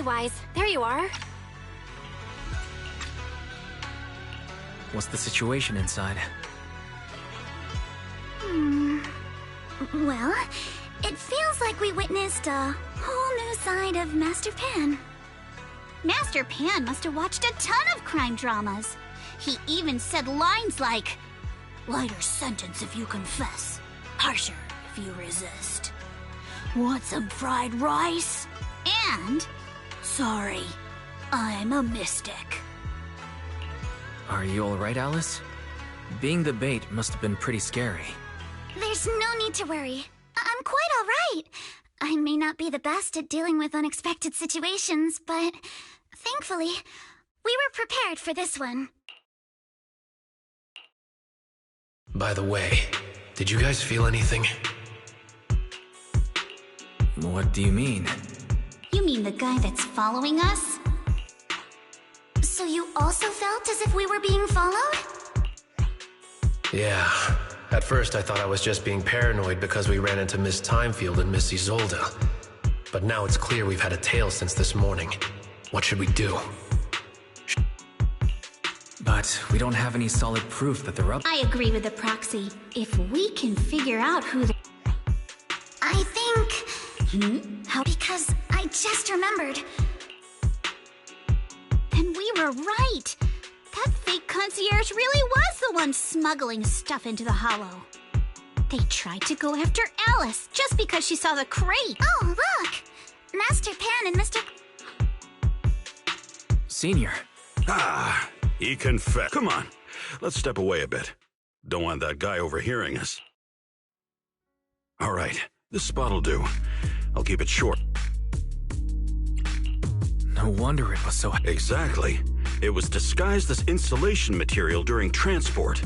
Hey, Wise. There you are. What's the situation inside? Well, it feels like we witnessed a whole new side of Master Pan. Master Pan must have watched a ton of crime dramas. He even said lines like, "Lighter sentence if you confess, harsher if you resist. Want some fried rice?" And, "Sorry, I'm a mystic." Are you alright, Alice? Being the bait must have been pretty scary. There's no need to worry. I'm quite alright. I may not be the best at dealing with unexpected situations, but thankfully, we were prepared for this one. By the way, did you guys feel anything? What do you mean? You mean the guy that's following us? So you also felt as if we were being followed? Yeah. At first I thought I was just being paranoid because we ran into Miss Timefield and Miss Isolde. But now it's clear we've had a tail since this morning. What should we do? But we don't have any solid proof that they're up. I agree with the proxy. If we can figure out who the... I think... How? Because I just remembered. Then we were right. That fake concierge really was the one smuggling stuff into the hollow. They tried to go after Alice just because she saw the crate. Oh, look! Master Pan and Mr. Senior. Ah, he confessed. Come on, let's step away a bit. Don't want that guy overhearing us. All right, this spot'll do. I'll keep it short. No wonder it was so... Exactly. It was disguised as insulation material during transport,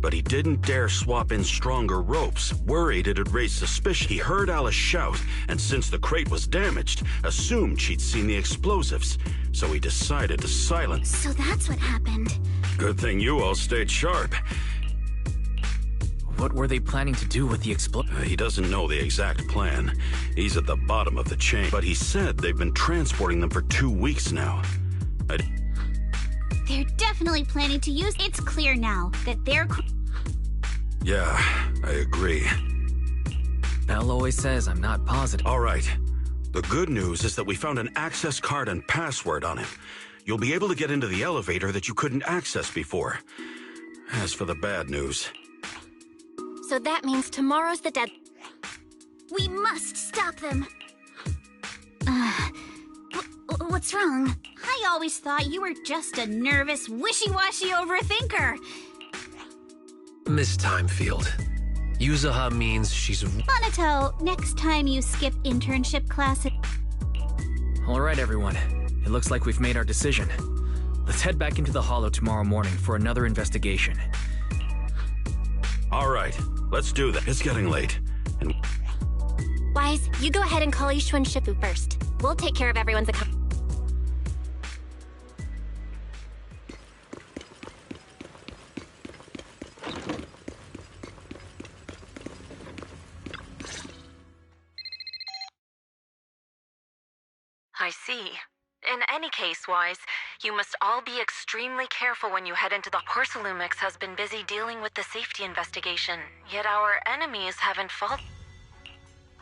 but he didn't dare swap in stronger ropes, worried it'd raise suspicion. He heard Alice shout, and since the crate was damaged, assumed she'd seen the explosives, so he decided to silence. So that's what happened. Good thing you all stayed sharp. What were they planning to do with the He doesn't know the exact plan. He's at the bottom of the chain, but he said they've been transporting them for 2 weeks now. They're definitely planning to use... It's clear now that they're... Yeah, I agree. Belle always says I'm not positive. All right. The good news is that we found an access card and password on him. You'll be able to get into the elevator that you couldn't access before. As for the bad news... So that means tomorrow's the dead... We must stop them. What's wrong? I always thought you were just a nervous, wishy-washy overthinker. Miss Timefield. Yuzuha means she's... Monato, next time you skip internship class... Alright, everyone. It looks like we've made our decision. Let's head back into the Hollow tomorrow morning for another investigation. All right, let's do that. It's getting late. And Wise, you go ahead and call Ishu and Shifu first. We'll take care of everyone's account. I see. In any case, Wise, you must all be extremely careful when you head into the... Porcelumix has been busy dealing with the safety investigation, yet our enemies haven't fought...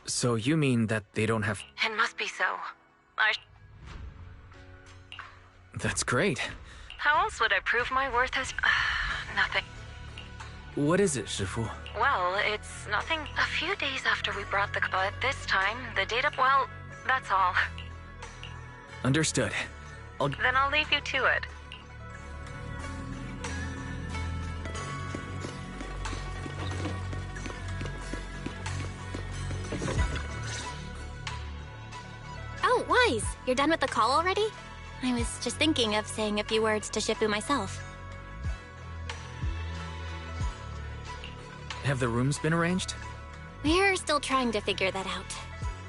So you mean that they don't have... It must be so. That's great. How else would I prove my worth as... nothing. What is it, Shifu? Well, it's nothing. A few days after we brought the... But this time, the data... Well, that's all. Understood. Then I'll leave you to it. Oh, Wise, you're done with the call already? I was just thinking of saying a few words to Shifu myself. Have the rooms been arranged? We're still trying to figure that out.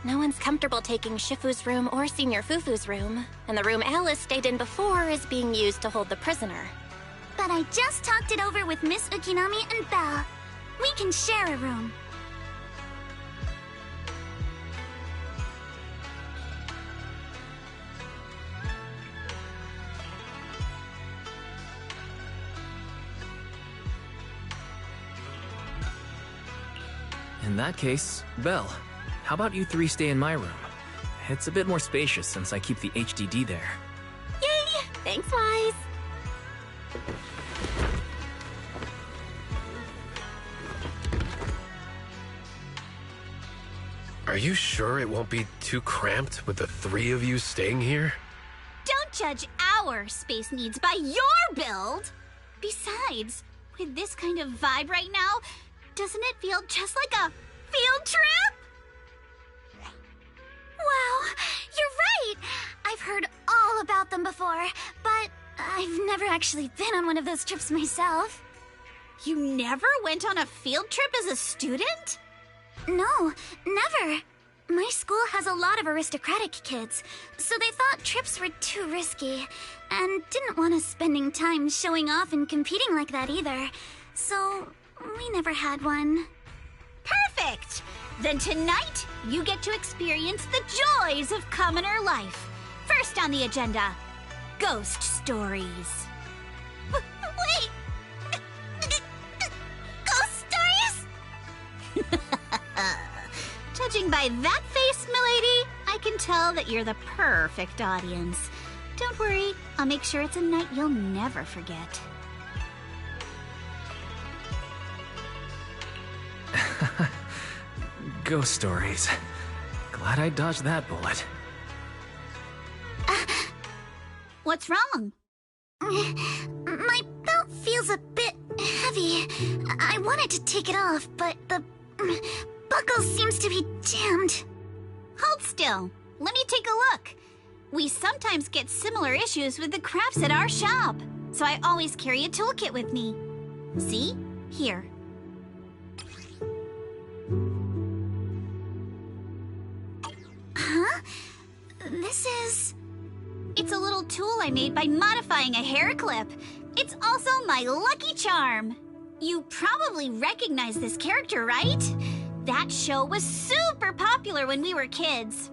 No one's comfortable taking Shifu's room or Senior Fufu's room, and the room Alice stayed in before is being used to hold the prisoner. But I just talked it over with Miss Ukinami and Belle. We can share a room. In that case, Belle, how about you three stay in my room? It's a bit more spacious since I keep the HDD there. Yay! Thanks, Wise. Are you sure it won't be too cramped with the three of you staying here? Don't judge our space needs by your build! Besides, with this kind of vibe right now, doesn't it feel just like a field trip? Wow, you're right! I've heard all about them before, but I've never actually been on one of those trips myself. You never went on a field trip as a student? No, never. My school has a lot of aristocratic kids, so they thought trips were too risky, and didn't want us spending time showing off and competing like that either. So, we never had one. Perfect! Then tonight, you get to experience the joys of commoner life. First on the agenda, ghost stories. Wait! Ghost stories? Judging by that face, milady, I can tell that you're the perfect audience. Don't worry, I'll make sure it's a night you'll never forget. Ghost stories. Glad I dodged that bullet. What's wrong? My belt feels a bit heavy. I wanted to take it off, but the buckle seems to be jammed. Hold still. Let me take a look. We sometimes get similar issues with the crafts at our shop, so I always carry a toolkit with me. See? Here. Huh? This is... It's a little tool I made by modifying a hair clip. It's also my lucky charm. You probably recognize this character, right? That show was super popular when we were kids.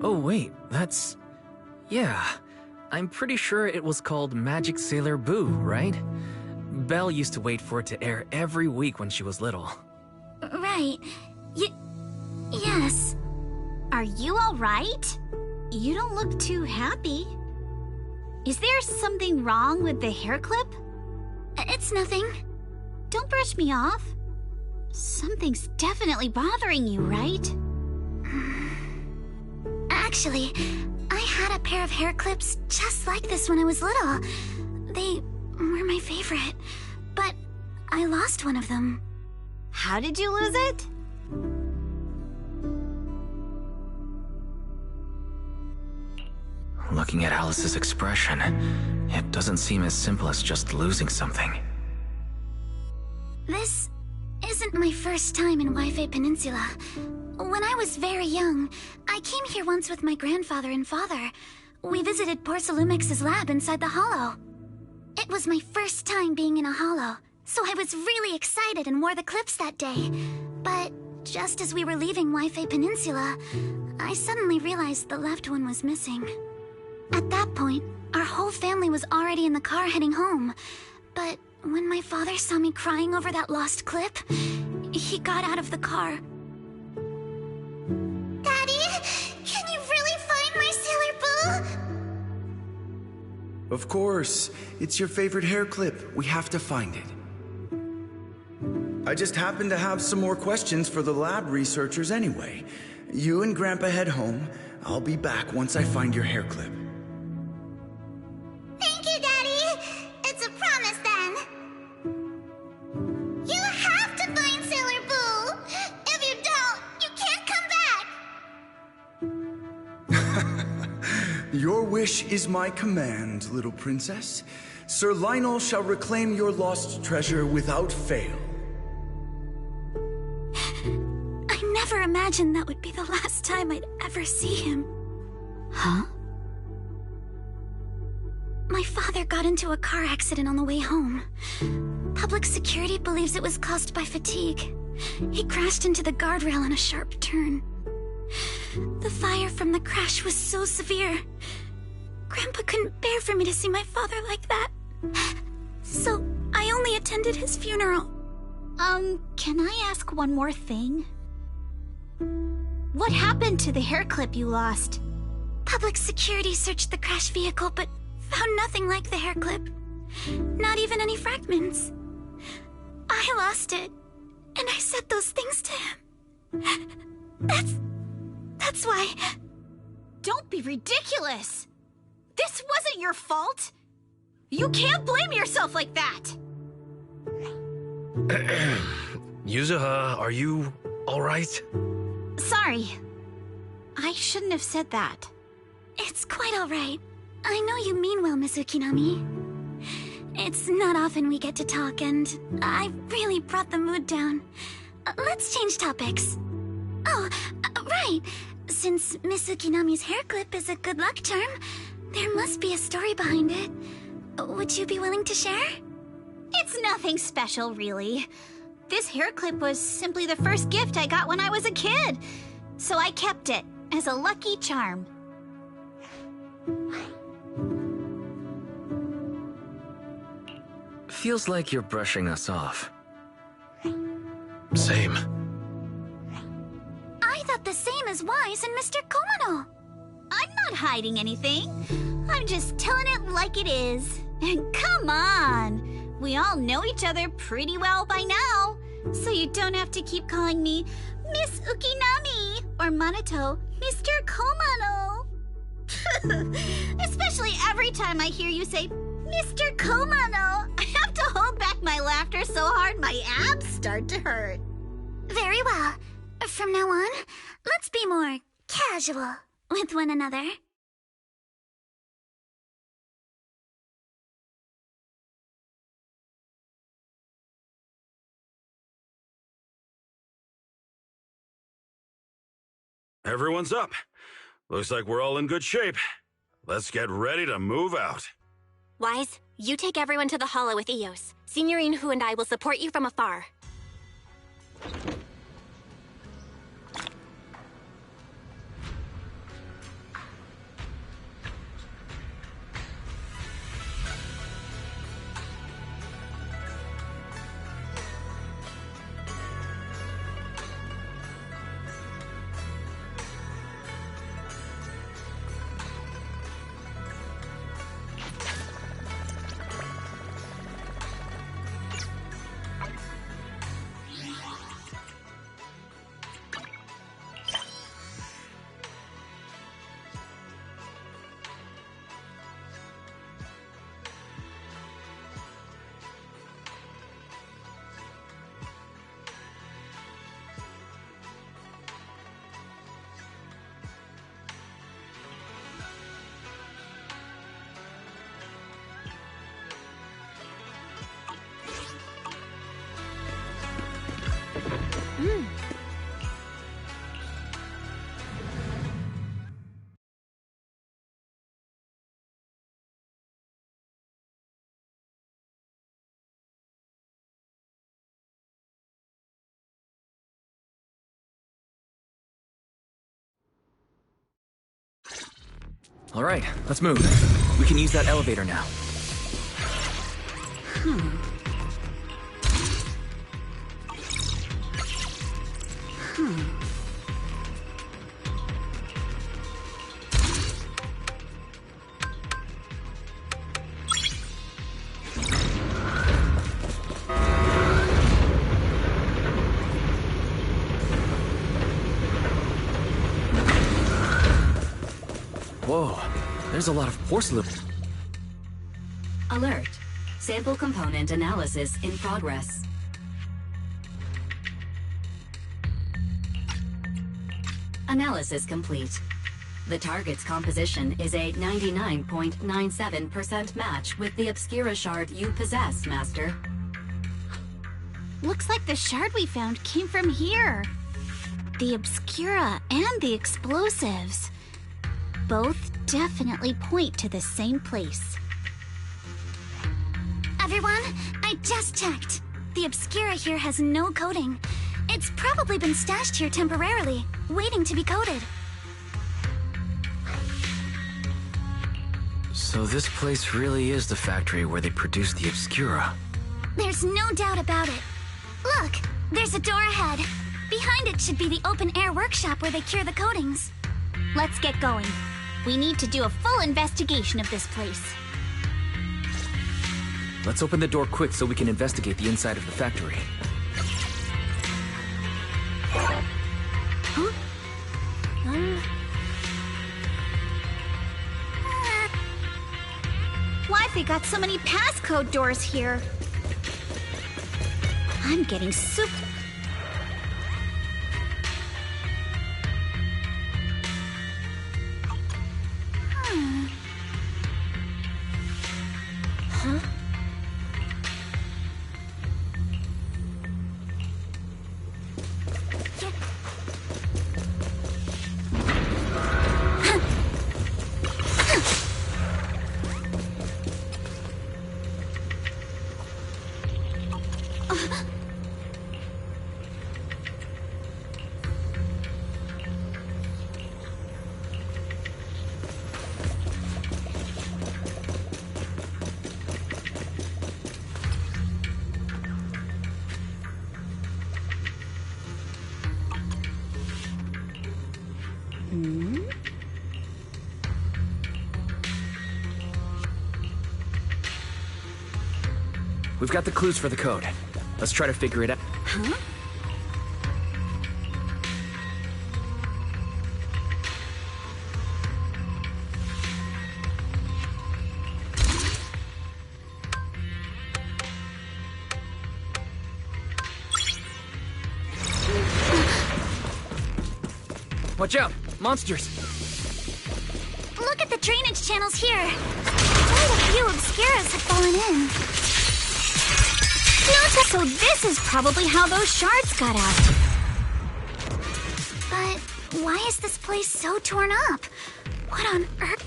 Oh wait, that's... Yeah, I'm pretty sure it was called Magic Sailor Boo, right? Belle used to wait for it to air every week when she was little. Right. Yes. Are you all right? You don't look too happy. Is there something wrong with the hair clip? It's nothing. Don't brush me off. Something's definitely bothering you, right? Actually, I had a pair of hair clips just like this when I was little. They were my favorite, but I lost one of them. How did you lose it? Looking at Alice's expression, it doesn't seem as simple as just losing something. This isn't my first time in Wi-Fi Peninsula. When I was very young, I came here once with my grandfather and father. We visited Porcelumix's lab inside the Hollow. It was my first time being in a Hollow, so I was really excited and wore the clips that day. But just as we were leaving Wi-Fi Peninsula, I suddenly realized the left one was missing. At that point, our whole family was already in the car heading home. But when my father saw me crying over that lost clip, he got out of the car. Daddy, can you really find my Sailor Boo? Of course. It's your favorite hair clip. We have to find it. I just happen to have some more questions for the lab researchers anyway. You and Grandpa head home. I'll be back once I find your hair clip. Thank you, Daddy! It's a promise, then! You have to find Sailor Boo! If you don't, you can't come back! Your wish is my command, little princess. Sir Lionel shall reclaim your lost treasure without fail. I never imagined that would be the last time I'd ever see him. Huh? My father got into a car accident on the way home. Public security believes it was caused by fatigue. He crashed into the guardrail on a sharp turn. The fire from the crash was so severe. Grandpa couldn't bear for me to see my father like that. So I only attended his funeral. Can I ask one more thing? What happened to the hair clip you lost? Public security searched the crashed vehicle, but found nothing like the hair clip. Not even any fragments. I lost it, and I said those things to him. That's why... Don't be ridiculous! This wasn't your fault! You can't blame yourself like that! Yuzuha, are you alright? Sorry. I shouldn't have said that. It's quite alright. I know you mean well, Miss Ukinami. It's not often we get to talk, and I really brought the mood down. Let's change topics. Oh, right. Since Miss Ukinami's hair clip is a good luck charm, there must be a story behind it. Would you be willing to share? It's nothing special, really. This hair clip was simply the first gift I got when I was a kid, so I kept it as a lucky charm. Feels like you're brushing us off. Same. I thought the same as Wise and Mr. Komano. I'm not hiding anything. I'm just telling it like it is. And come on! We all know each other pretty well by now, so you don't have to keep calling me Miss Ukinami or Manato Mr. Komano. Especially every time I hear you say Mr. Komano, I have to hold back my laughter so hard my abs start to hurt. Very well. From now on, let's be more casual with one another. Everyone's up. Looks like we're all in good shape. Let's get ready to move out. Wise, you take everyone to the hollow with Eos. Signorine Hu and I will support you from afar. All right, let's move. We can use that elevator now. Whoa, there's a lot of porcelain. Alert. Sample component analysis in progress. Analysis complete. The target's composition is a 99.97% match with the Obscura shard you possess, Master. Looks like the shard we found came from here. The Obscura and the explosives. Both definitely point to the same place. Everyone, I just checked. The Obscura here has no coding. It's probably been stashed here temporarily, waiting to be coded. So this place really is the factory where they produce the Obscura. There's no doubt about it. Look, there's a door ahead. Behind it should be the open-air workshop where they cure the coatings. Let's get going. We need to do a full investigation of this place. Let's open the door quick so we can investigate the inside of the factory. Huh? Why've they got so many passcode doors here? I'm getting super... We've got the clues for the code. Let's try to figure it out. Huh? Watch out! Monsters! Look at the drainage channels here. Quite a few obscuras have fallen in. So this is probably how those shards got out. But why is this place so torn up? What on earth?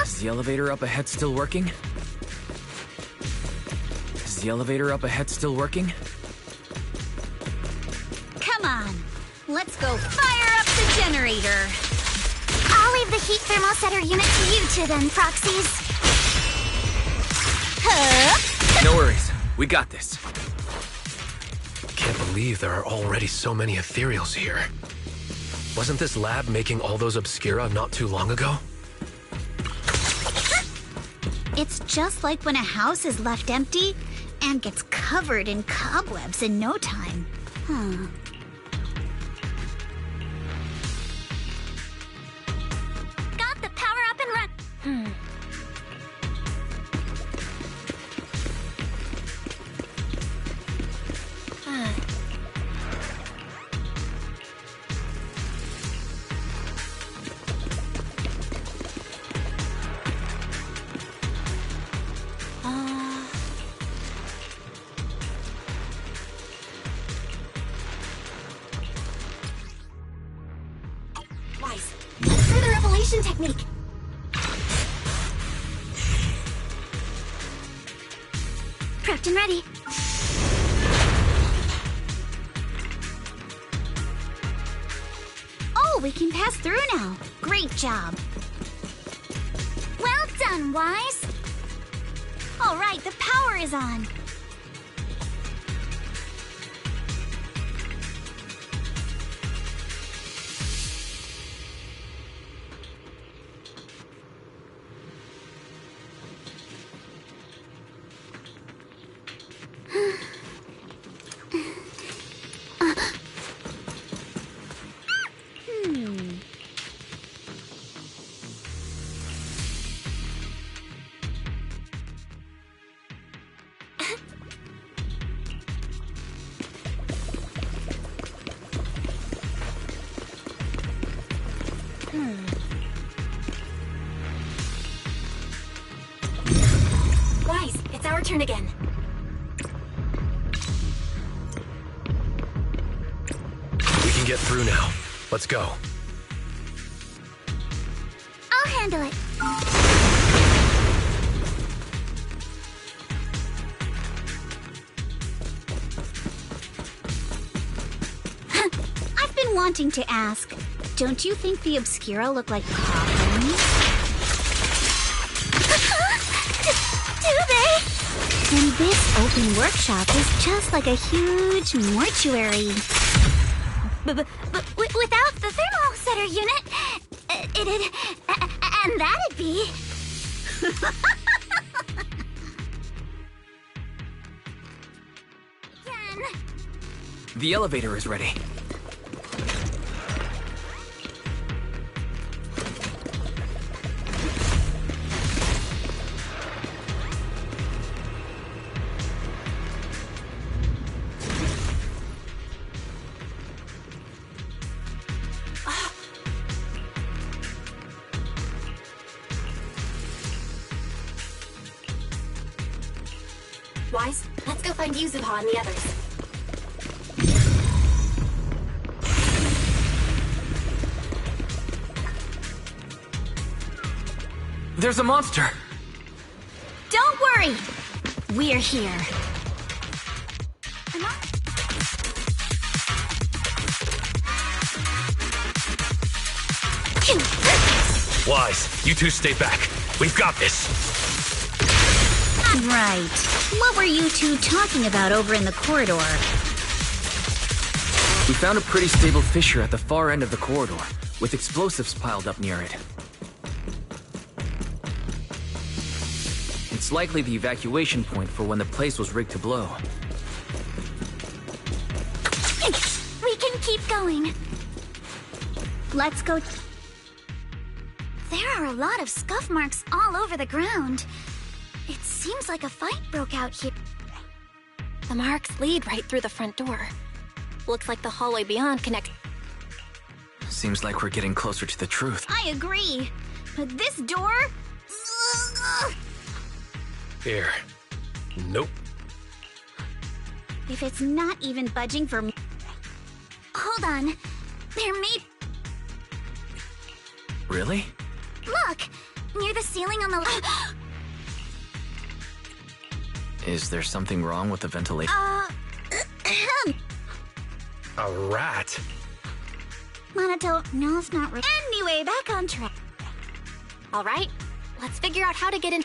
Is the elevator up ahead still working? Is the elevator up ahead still working? Come on. Let's go fire up the generator. I'll leave the heat thermosetter unit to you two then, proxies. Huh? No worries. We got this. Can't believe there are already so many ethereals here. Wasn't this lab making all those obscura not too long ago? It's just like when a house is left empty and gets covered in cobwebs in no time. Got the power up and run. Further revelation technique. Prepped and ready. Oh, we can pass through now. Great job. Well done, Wise. All right, the power is on. Wise, it's our turn again. We can get through now. Let's go. I'll handle it. wanting to ask, don't you think the Obscura look like coffins? Do they? And this open workshop is just like a huge mortuary. But without the thermosetter unit, it'd... and that'd be... The elevator is ready. Wise, let's go find Yuzuha and the others. There's a monster! Don't worry! We're here. Wise, you two stay back. We've got this. Right. What were you two talking about over in the corridor? We found a pretty stable fissure at the far end of the corridor, with explosives piled up near it. It's likely the evacuation point for when the place was rigged to blow. We can keep going. Let's go. There are a lot of scuff marks all over the ground. It seems like a fight broke out here. The marks lead right through the front door. Looks like the hallway beyond connects. Seems like we're getting closer to the truth. I agree. But this door... Here. Nope. If it's not even budging for... Hold on. There may... Really? Look! Near the ceiling on the... Is there something wrong with the ventilation? A rat? Monato, no, it's not right. Anyway, back on track. All right, let's figure out how to get in.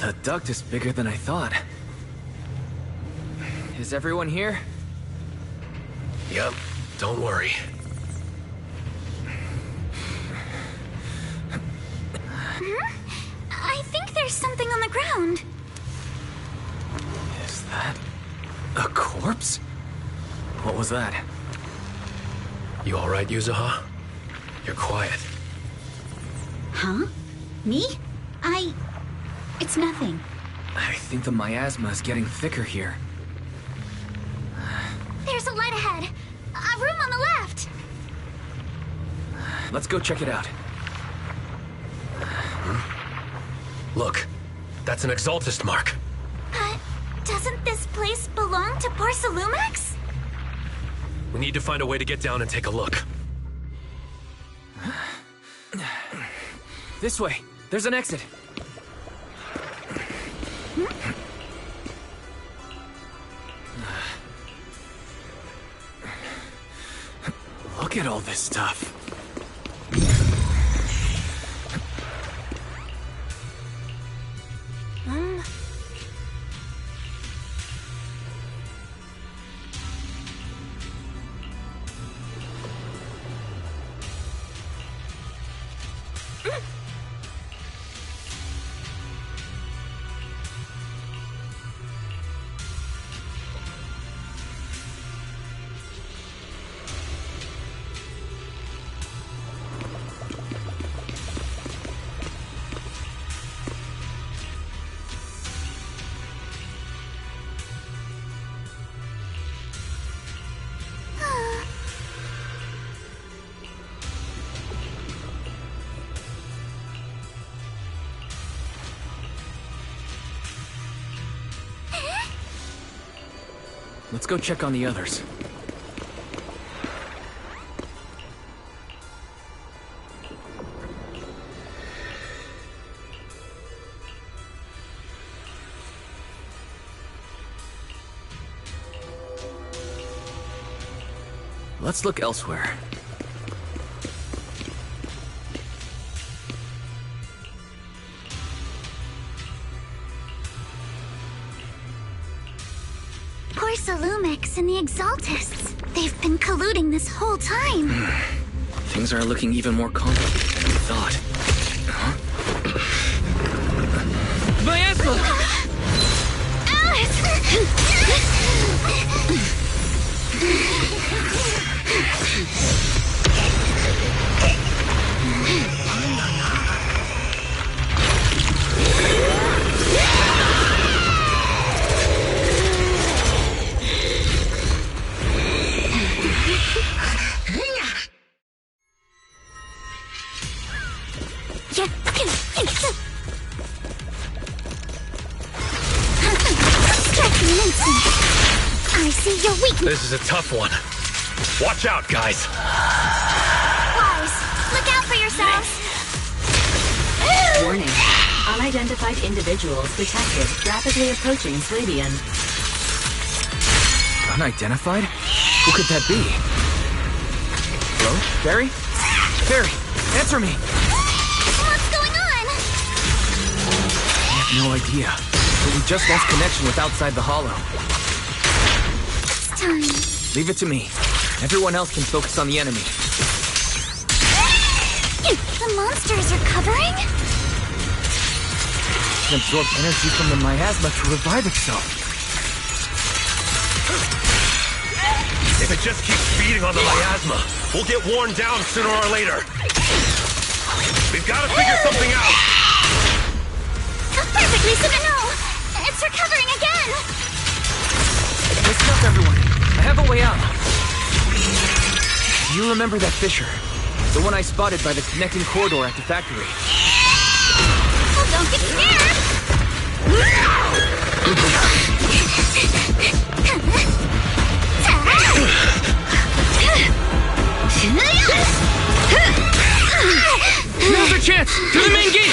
The duct is bigger than I thought. Is everyone here? Yep, don't worry. I think there's something on the ground. Is that a corpse? What was that? You alright, Yuzuha? You're quiet. Huh? Me? It's nothing. I think the miasma is getting thicker here. There's a light ahead. A room on the left. Let's go check it out. Look, that's an Exaltist mark. But doesn't this place belong to Porcelumex? We need to find a way to get down and take a look. This way. There's an exit. Look at all this stuff. Let's go check on the others. Let's look elsewhere. Porsalumix and the Exaltists. They've been colluding this whole time. Things are looking even more complicated than we thought. Huh? Miasma! I see your weakness. This is a tough one. Watch out, guys. Wise, look out for yourselves. Warning. Unidentified individuals detected rapidly approaching Slavian. Unidentified? Who could that be? Hello? Barry? Barry, answer me! What's going on? I have no idea. But we just lost connection with outside the hollow. It's time. Leave it to me. Everyone else can focus on the enemy. The monsters are covering? It can absorb energy from the miasma to revive itself. If it just keeps feeding on the miasma, we'll get worn down sooner or later. We've got to figure something out. Perfectly, no! It's recovering again! Listen up, everyone. I have a way out. Do you remember that fissure? The one I spotted by the connecting corridor at the factory. Well, don't get scared! Now's our chance! To the main gate!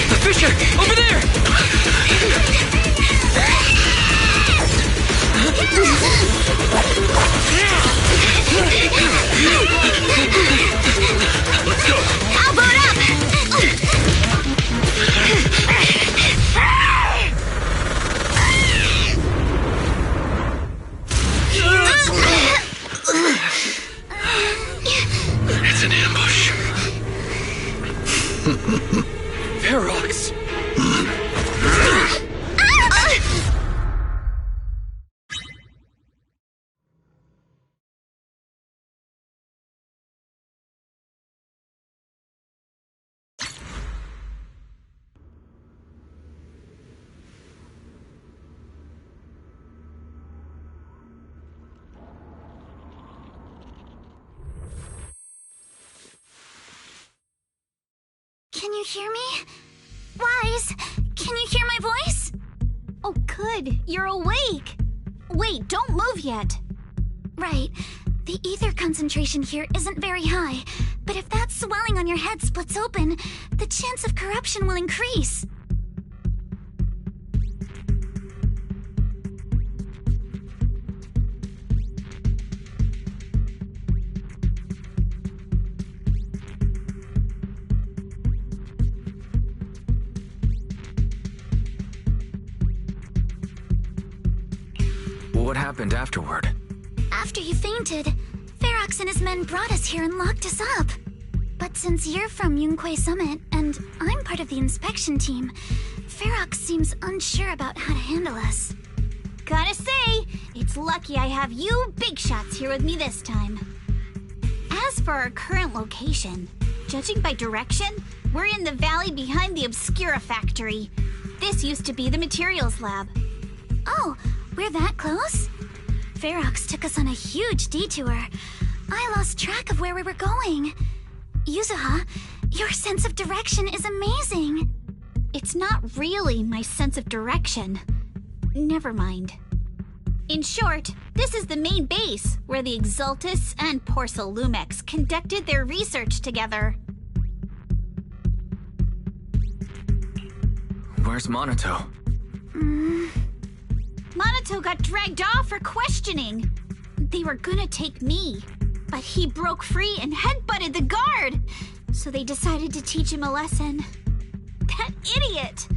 The fissure! Over there! Let's go! I'll boot up! It's an ambush. Ferox! Can you hear me? Wise, can you hear my voice? Oh, good. You're awake. Wait, don't move yet. Right. The ether concentration here isn't very high, but if that swelling on your head splits open, the chance of corruption will increase. What happened afterward? After you fainted, Ferox and his men brought us here and locked us up. But since you're from Yunque Summit, and I'm part of the inspection team, Ferox seems unsure about how to handle us. Gotta say, it's lucky I have you big shots here with me this time. As for our current location, judging by direction, we're in the valley behind the Obscura factory. This used to be the materials lab. Oh, we're that close? Ferox took us on a huge detour. I lost track of where we were going. Yuzuha, your sense of direction is amazing. It's not really my sense of direction. Never mind. In short, this is the main base where the Exultus and Porcelumex conducted their research together. Where's Monato? Monato got dragged off for questioning. They were gonna take me, but he broke free and headbutted the guard. So they decided to teach him a lesson. That idiot!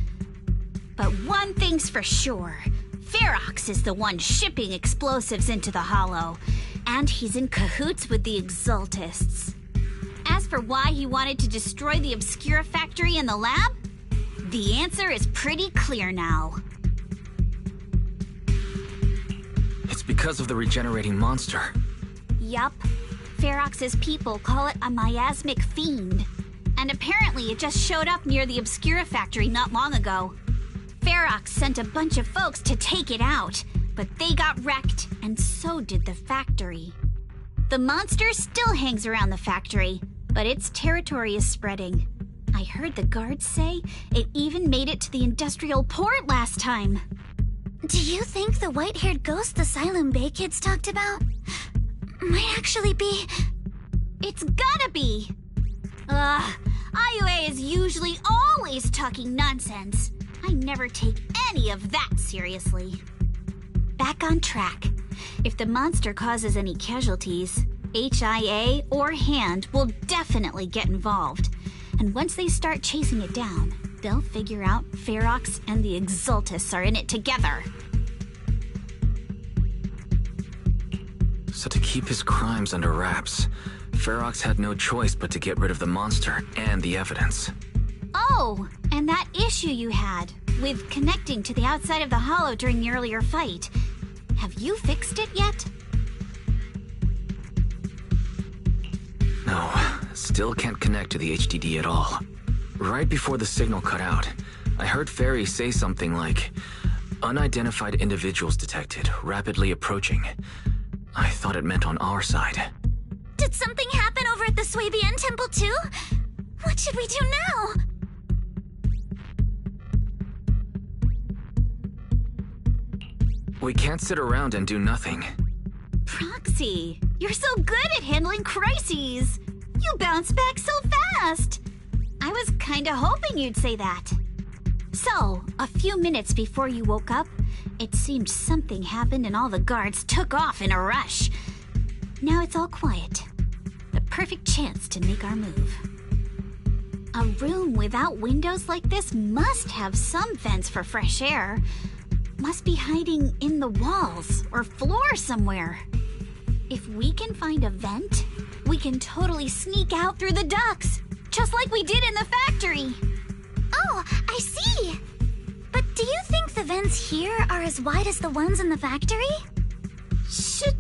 But one thing's for sure. Ferox is the one shipping explosives into the Hollow, and he's in cahoots with the Exultists. As for why he wanted to destroy the Obscura factory and the lab, the answer is pretty clear now. It's because of the regenerating monster. Yup. Ferox's people call it a miasmic fiend. And apparently it just showed up near the Obscura factory not long ago. Ferox sent a bunch of folks to take it out, but they got wrecked, and so did the factory. The monster still hangs around the factory, but its territory is spreading. I heard the guards say it even made it to the industrial port last time. Do you think the white-haired ghost the Asylum Bay kids talked about might actually be... It's gotta be! IUA is usually always talking nonsense. I never take any of that seriously. Back on track. If the monster causes any casualties, HIA or Hand will definitely get involved. And once they start chasing it down, they'll figure out Ferox and the Exultus are in it together. So to keep his crimes under wraps, Ferox had no choice but to get rid of the monster and the evidence. Oh, and that issue you had with connecting to the outside of the Hollow during the earlier fight. Have you fixed it yet? No, still can't connect to the HDD at all. Right before the signal cut out, I heard Fairy say something like, "Unidentified individuals detected, rapidly approaching." I thought it meant on our side. Did something happen over at the Swabian Temple too? What should we do now? We can't sit around and do nothing. Proxy, you're so good at handling crises. You bounce back so fast. I was kinda hoping you'd say that. So, a few minutes before you woke up, it seemed something happened and all the guards took off in a rush. Now it's all quiet. The perfect chance to make our move. A room without windows like this must have some vents for fresh air. Must be hiding in the walls or floor somewhere. If we can find a vent, we can totally sneak out through the ducts, just like we did in the factory. Oh, I see! But do you think the vents here are as wide as the ones in the factory? Should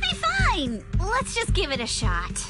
be fine. Let's just give it a shot.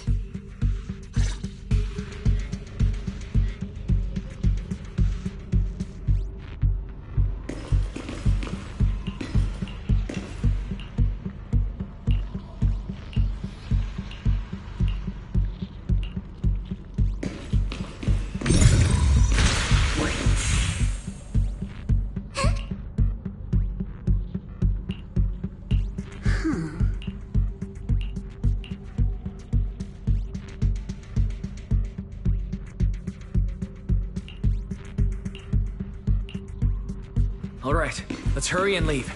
All right, let's hurry and leave.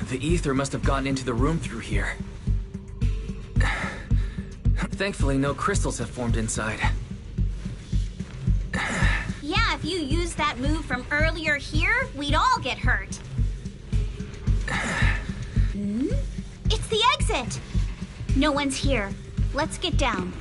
The ether must have gotten into the room through here. Thankfully, no crystals have formed inside. Yeah, if you used that move from earlier here, we'd all get hurt. It's the exit! No one's here. Let's get down.